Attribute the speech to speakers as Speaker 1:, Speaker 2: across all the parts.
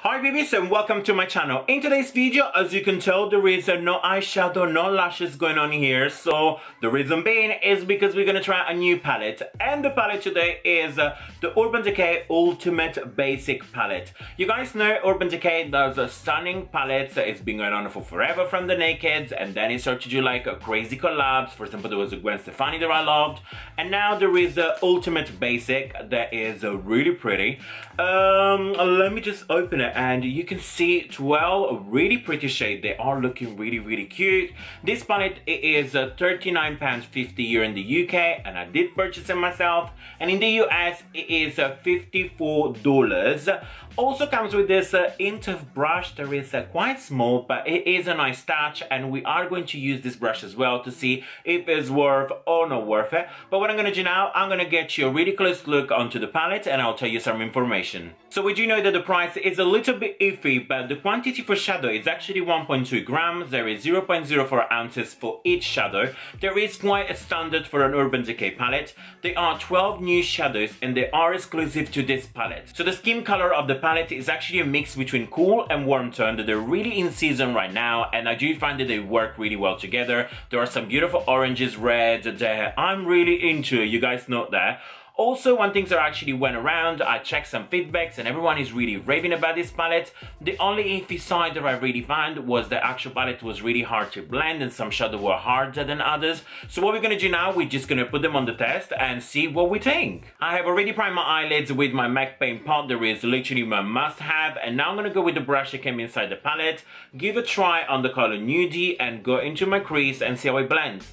Speaker 1: Hi babies and welcome to my channel. In today's video, as you can tell, there is no eyeshadow, no lashes going on here. So the reason being is because we're gonna try a new palette, and the palette today is the Urban Decay Ultimate Basic Palette. You guys know Urban Decay does stunning palettes. It's been going on for forever from the Nakeds, and then it started to do like crazy collabs. For example, there was a Gwen Stefani that I loved, and now there is the Ultimate Basic that is really pretty. Let me just open it and you can see 12 really pretty shades. They are looking really cute. This palette is £39.50 here in the UK, and I did purchase it myself, and in the US it is $54. Also comes with this hint of brush that is quite small, but it is a nice touch, and we are going to use this brush as well to see if it's worth or not worth it. But what I'm going to do now, I'm going to get you a really close look onto the palette and I'll tell you some information. So we do know that the price is a little bit iffy, but the quantity for shadow is actually 1.2 grams. There is 0.04 ounces for each shadow. There is quite a standard for an Urban Decay palette. There are 12 new shadows and they are exclusive to this palette. So the skin color of the palette is actually a mix between cool and warm tone that they're really in season right now, and I do find that they work really well together. There are some beautiful oranges, reds that I'm really into, you guys know that. Also, when things are actually went around, I checked some feedbacks and everyone is really raving about this palette. The only iffy side that I really found was the actual palette was really hard to blend and some shadows were harder than others. So what we're gonna do now, we're just gonna put them on the test and see what we think. I have already primed my eyelids with my MAC paint pot. There is literally my must-have, and now I'm gonna go with the brush that came inside the palette, give a try on the color Nudie and go into my crease and see how it blends.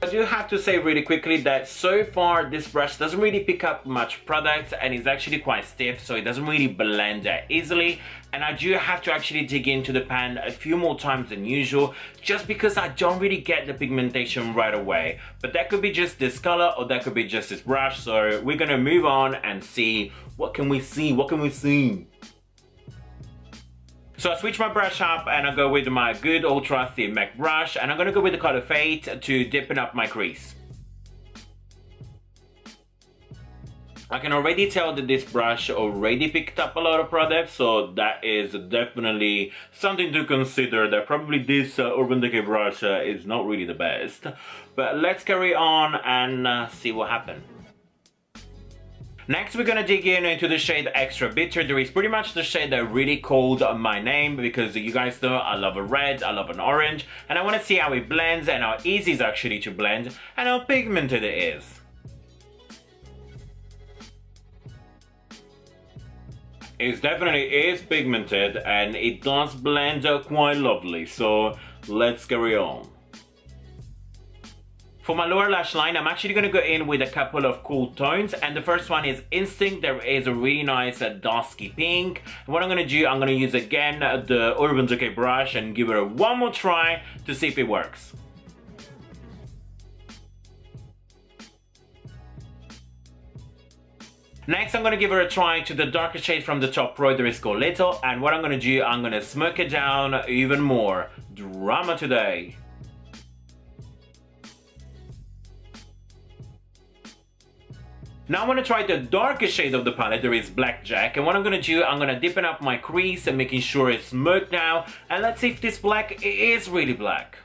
Speaker 1: I do have to say really quickly that so far this brush doesn't really pick up much product and is actually quite stiff, so it doesn't really blend that easily, and I do have to actually dig into the pan a few more times than usual just because I don't really get the pigmentation right away. But that could be just this color or that could be just this brush, so we're gonna move on and see what can we see. So I switch my brush up and I go with my good old trusty MAC brush, and I'm gonna go with the color Fate to deepen up my crease. I can already tell that this brush already picked up a lot of product, so that is definitely something to consider, that probably this Urban Decay brush is not really the best. But let's carry on and see what happens. Next, we're gonna dig into the shade Extra Bitter. There is pretty much the shade that really called my name because you guys know I love a red, I love an orange, and I wanna see how it blends and how easy it's actually to blend and how pigmented it is. It definitely is pigmented and it does blend quite lovely, so let's carry on. For my lower lash line, I'm actually going to go in with a couple of cool tones, and the first one is Instinct. There is a really nice dusky pink. And what I'm going to do, I'm going to use again the Urban Decay brush and give it one more try to see if it works. Next, I'm going to give it a try to the darker shade from the top row. There is called Little, and what I'm going to do, I'm going to smoke it down even more. Drama today. Now I'm going to try the darkest shade of the palette. There is Blackjack, and what I'm going to do, I'm going to deepen up my crease and making sure it's smoked now, and let's see if this black is really black.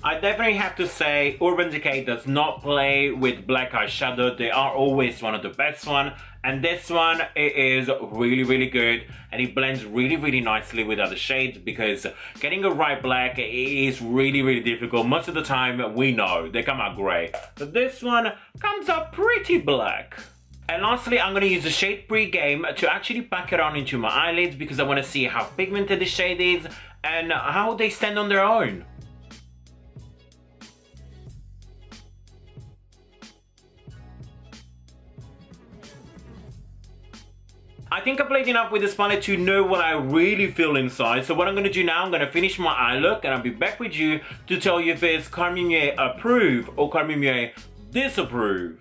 Speaker 1: I definitely have to say Urban Decay does not play with black eyeshadow. They are always one of the best one, and this one it is really good, and it blends really nicely with other shades because getting a right black is really difficult. Most of the time we know they come out grey, but this one comes out pretty black. And lastly, I'm going to use the shade Pre-Game to actually pack it on into my eyelids because I want to see how pigmented the shade is and how they stand on their own. I think I played enough with this palette to know what I really feel inside. So what I'm going to do now, I'm going to finish my eye look and I'll be back with you to tell you if it's CarmiMua approve or CarmiMua disapprove.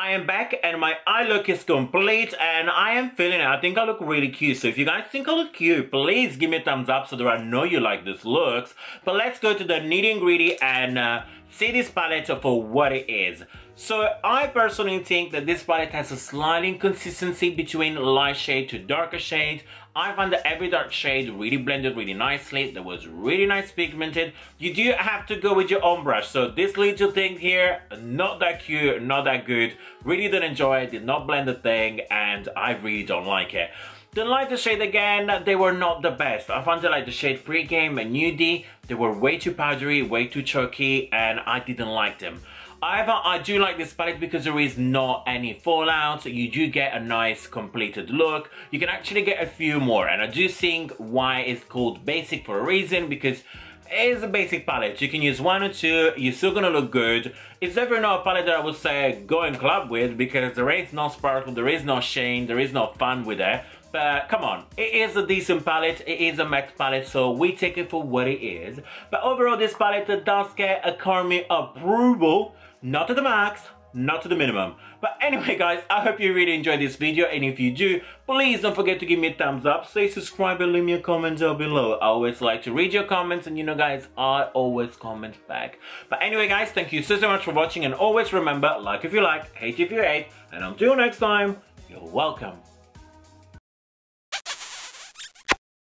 Speaker 1: I am back and my eye look is complete and I am feeling it. I think I look really cute. So if you guys think I look cute, please give me a thumbs up so that I know you like this looks. But let's go to the nitty and gritty and see this palette for what it is. So I personally think that this palette has a slight inconsistency between light shade to darker shade. I found that every dark shade really blended really nicely. That was really nice pigmented. You do have to go with your own brush. So this little thing here, not that cute, not that good. Really didn't enjoy it, did not blend the thing, and I really don't like it. The lighter shade again, they were not the best. I found that like the shade Pre-Game and Nudie, they were way too powdery, way too chalky, and I didn't like them. However, I do like this palette because there is not any fallout. You do get a nice completed look. You can actually get a few more, and I do think why it's called basic for a reason, because it is a basic palette. You can use one or two, you're still gonna look good. It's definitely not a palette that I would say go and club with, because there is no sparkle, there is no shine, there is no fun with it. But come on, it is a decent palette, it is a matte palette, so we take it for what it is. But overall, this palette does get a CarmiMua approval, not to the max, not to the minimum. But anyway guys, I hope you really enjoyed this video, and if you do, please don't forget to give me a thumbs up, say subscribe and leave me a comment down below. I always like to read your comments, and you know guys, I always comment back. But anyway guys, thank you so much for watching, and always remember, like if you like, hate if you hate, and until next time, you're welcome.